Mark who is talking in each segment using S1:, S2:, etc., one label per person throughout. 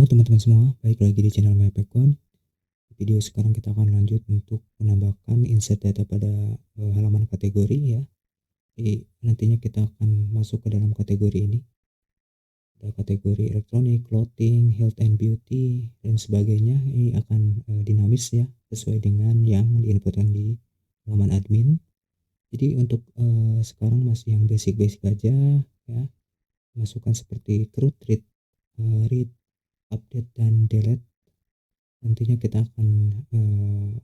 S1: Halo teman-teman semua, baik lagi di channel MyPackCode. Di video sekarang kita akan lanjut untuk menambahkan insert data pada halaman kategori ya. Jadi nantinya kita akan masuk ke dalam kategori ini. Ada kategori elektronik, clothing, health and beauty, dan sebagainya. Ini akan dinamis ya, sesuai dengan yang diinputkan di halaman admin. Jadi untuk sekarang masih yang basic-basic aja ya. Masukkan seperti create, read, update, dan delete. Nantinya kita akan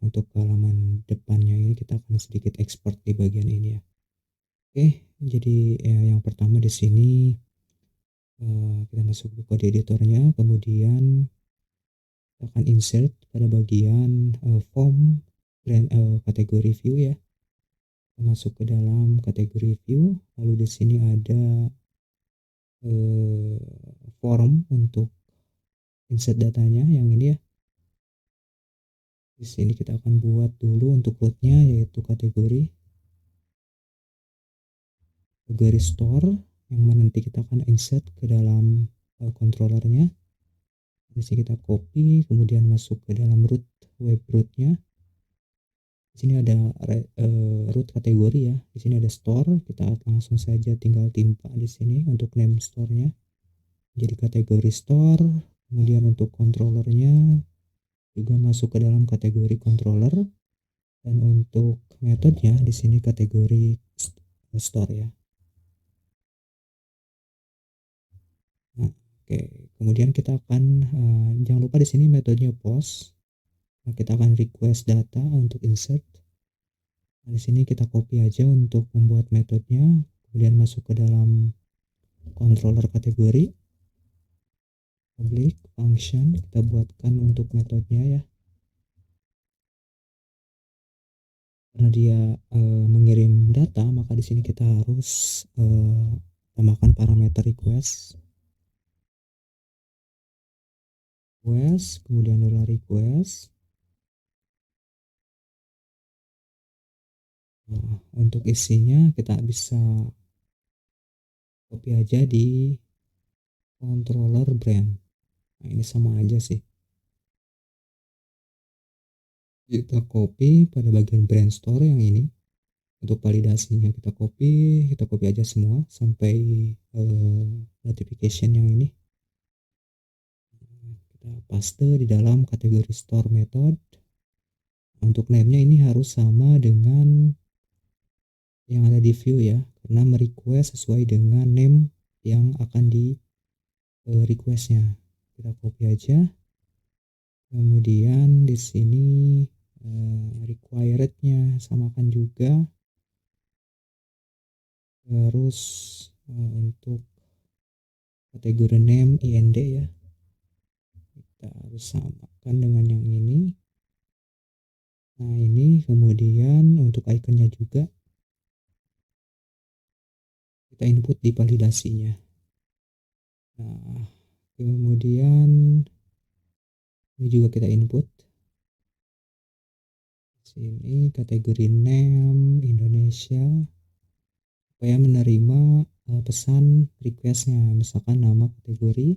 S1: untuk halaman depannya ini kita akan sedikit export di bagian ini ya. Oke, jadi yang pertama di sini kita masuk ke kode editornya, kemudian kita akan insert pada bagian form brand kategori view ya. Kita masuk ke dalam kategori view, lalu di sini ada form untuk insert datanya yang ini ya. Di sini kita akan buat dulu untuk rootnya, yaitu kategori store yang nanti kita akan insert ke dalam controllernya. Di sini kita copy, kemudian masuk ke dalam root, web rootnya. Di sini ada root kategori ya. Di sini ada store, kita langsung saja tinggal timpa di sini untuk name store-nya. Jadi kategori store, kemudian untuk controllernya juga masuk ke dalam kategori controller, dan untuk metodenya di sini kategori store ya. Nah, oke, kemudian kita akan jangan lupa di sini metodenya post. Nah, kita akan request data untuk insert. Nah, di sini kita copy aja untuk membuat metodenya, kemudian masuk ke dalam controller kategori, public function, kita buatkan untuk metodenya ya. Karena dia mengirim data, maka di sini kita harus tambahkan parameter request, kemudian $request. Nah, untuk isinya kita bisa copy aja di controller brand. Nah, ini sama aja sih. Kita copy pada bagian brand store yang ini. Untuk validasinya kita copy aja semua sampai notification yang ini. Kita paste di dalam kategori store method. Untuk name-nya ini harus sama dengan yang ada di view ya, karena merequest sesuai dengan name yang akan di requestnya. Kita copy aja, kemudian di sini required-nya samakan juga, terus untuk kategori name IND ya, kita harus samakan dengan yang ini. Nah, ini kemudian untuk ikonnya juga kita input di validasinya. Nah, kemudian ini juga kita input. Sini kategori name Indonesia, supaya menerima pesan requestnya, misalkan nama kategori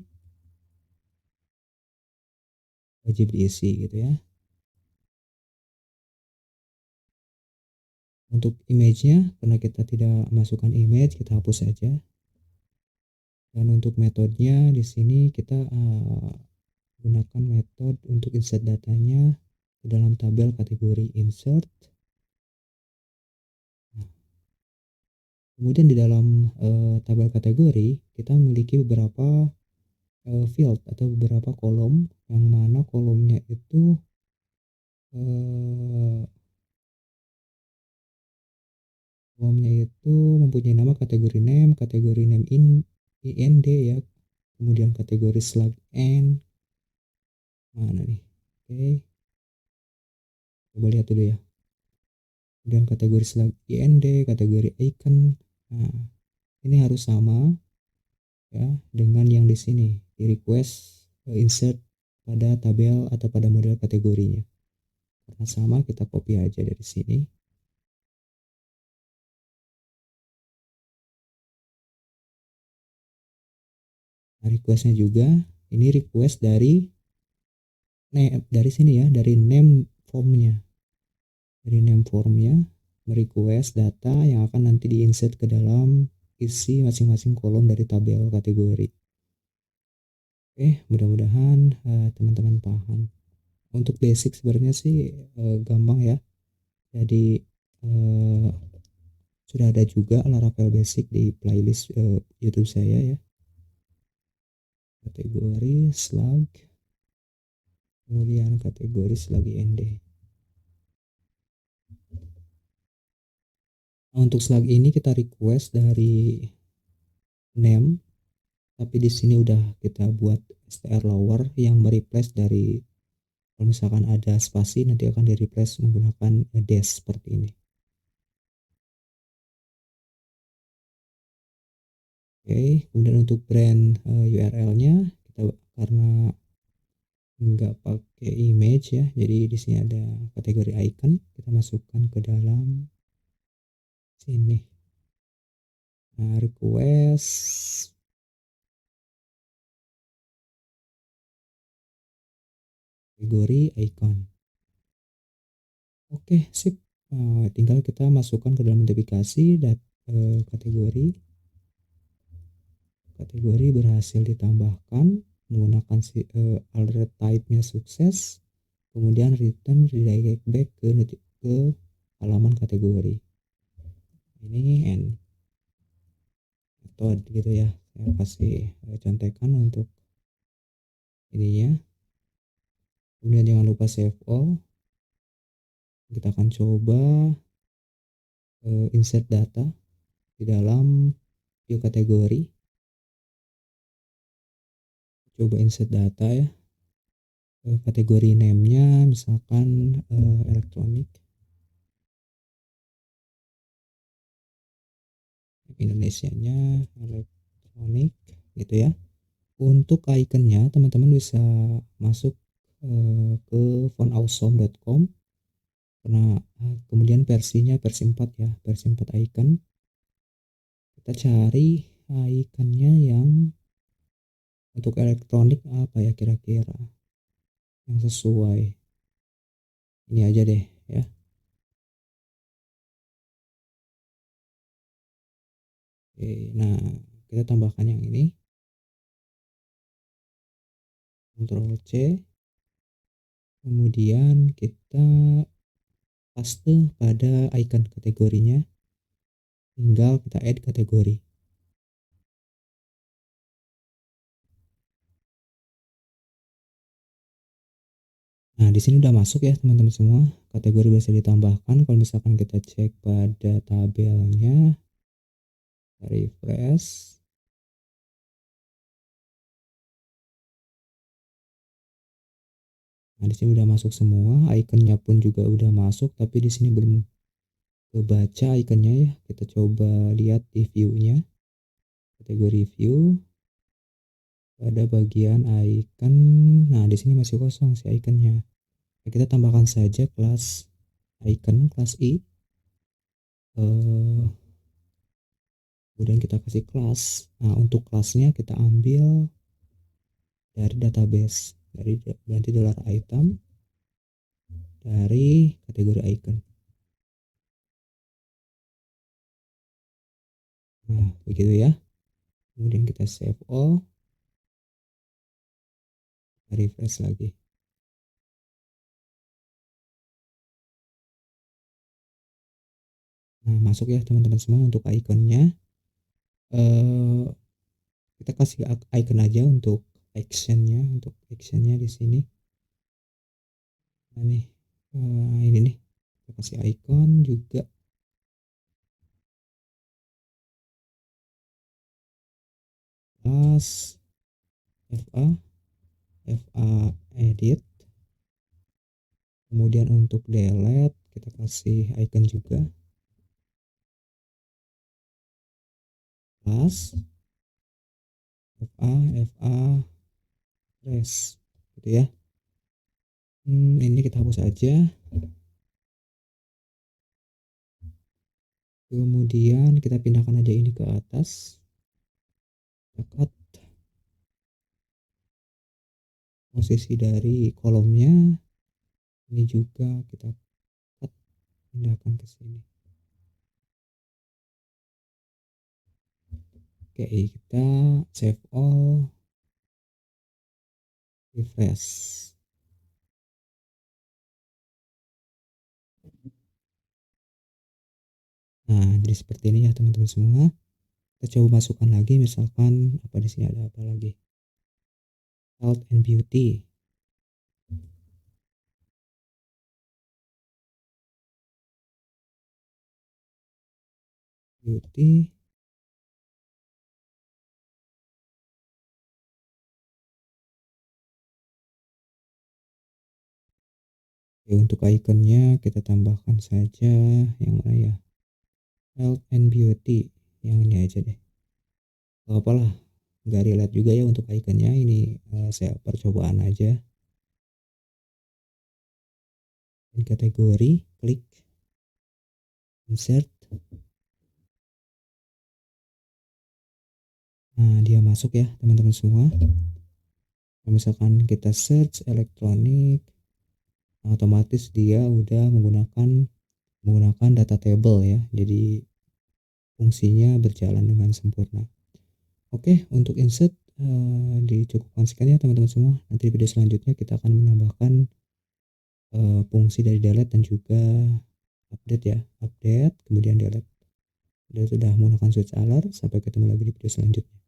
S1: wajib diisi gitu ya. Untuk image-nya, karena kita tidak masukkan image, kita hapus saja. Dan untuk metodenya di sini kita gunakan metode untuk insert datanya ke dalam tabel kategori insert. Kemudian di dalam tabel kategori kita memiliki beberapa field atau beberapa kolom, yang mana kolomnya itu mempunyai nama kategori name IND ya, kemudian kategori slug n mana nih. Oke, coba lihat dulu ya. Kemudian kategori slug IND, kategori icon. Nah, ini harus sama ya dengan yang di sini di request insert pada tabel atau pada model kategorinya. Karena sama, kita copy aja dari sini. Nah, requestnya juga Ini request dari sini ya, dari name formnya. Dari name formnya merequest data yang akan nanti diinsert ke dalam isi masing-masing kolom dari tabel kategori. Oke, mudah-mudahan teman-teman paham. Untuk basic sebenarnya sih gampang ya. Jadi sudah ada juga Laravel Basic di playlist YouTube saya ya. Kategori slug, kemudian kategori slug IND. Nah, untuk slug ini kita request dari name, tapi di sini udah kita buat str lower yang mereplace dari, kalau misalkan ada spasi nanti akan di replace menggunakan dash seperti ini. Oke, kemudian untuk brand URL-nya kita karena nggak pakai image ya, jadi di sini ada kategori icon, kita masukkan ke dalam sini. Nah, request kategori icon. Oke, sip. Tinggal kita masukkan ke dalam notifikasi dan kategori berhasil ditambahkan menggunakan alert type-nya sukses, kemudian return redirect back ke halaman kategori. Ini end method gitu ya, saya kasih contekan untuk ininya. Kemudian jangan lupa save all. Kita akan coba insert data di dalam view kategori. Coba insert data ya, kategori name-nya misalkan elektronik, Indonesia-nya elektronik gitu ya. Untuk ikonnya teman-teman bisa masuk ke fontawesome.com, karena kemudian versinya versi 4 ya, versi 4 icon. Kita cari ikonnya yang untuk elektronik apa ya kira-kira yang sesuai. Ini aja deh ya. Oke, nah kita tambahkan yang ini, Ctrl C, kemudian kita paste pada icon kategorinya, tinggal kita add kategori. Nah, di sini udah masuk ya teman-teman semua. Kategori bisa ditambahkan. Kalau misalkan kita cek pada tabelnya, refresh. Nah, di sini udah masuk semua, ikonnya pun juga udah masuk, tapi di sini belum kebaca ikonnya ya. Kita coba lihat di view-nya. Kategori view pada bagian icon. Nah, di sini masih kosong si ikonnya. Nah, kita tambahkan saja kelas icon kelas I. Kemudian kita kasih kelas. Nah, untuk kelasnya kita ambil dari database, dari ganti $item dari kategori icon. Nah, begitu ya. Kemudian kita save all, refresh lagi. Nah, masuk ya teman-teman semua untuk ikonnya. Kita kasih icon aja untuk actionnya di sini. Nah nih, ini nih, kita kasih icon juga. Plus FA edit. Kemudian untuk delete kita kasih icon juga. Plus FA res gitu ya. Ini kita hapus aja. Kemudian kita pindahkan aja ini ke atas. Cut. posisi dari kolomnya ini juga kita cut, pindahkan ke sini. Oke, kita save all, refresh. Nah, jadi seperti ini ya teman-teman semua. Kita coba masukkan lagi, misalkan apa di sini ada apa lagi? Health and beauty. Beauty. Oke, untuk ikonnya kita tambahkan saja yang mana ya? Health and beauty. Yang ini aja deh. Gak apalah, nggak relate juga ya untuk ikonnya. Ini saya percobaan aja. Dan kategori, klik insert. Nah, dia masuk ya teman-teman semua. Kalau misalkan kita search elektronik, otomatis dia udah menggunakan data table ya. Jadi fungsinya berjalan dengan sempurna. Oke, untuk insert dicukupkan sekian ya teman-teman semua. Nanti di video selanjutnya kita akan menambahkan fungsi dari delete dan juga update ya. Update kemudian delete. Sudah menggunakan switch alert. Sampai ketemu lagi di video selanjutnya.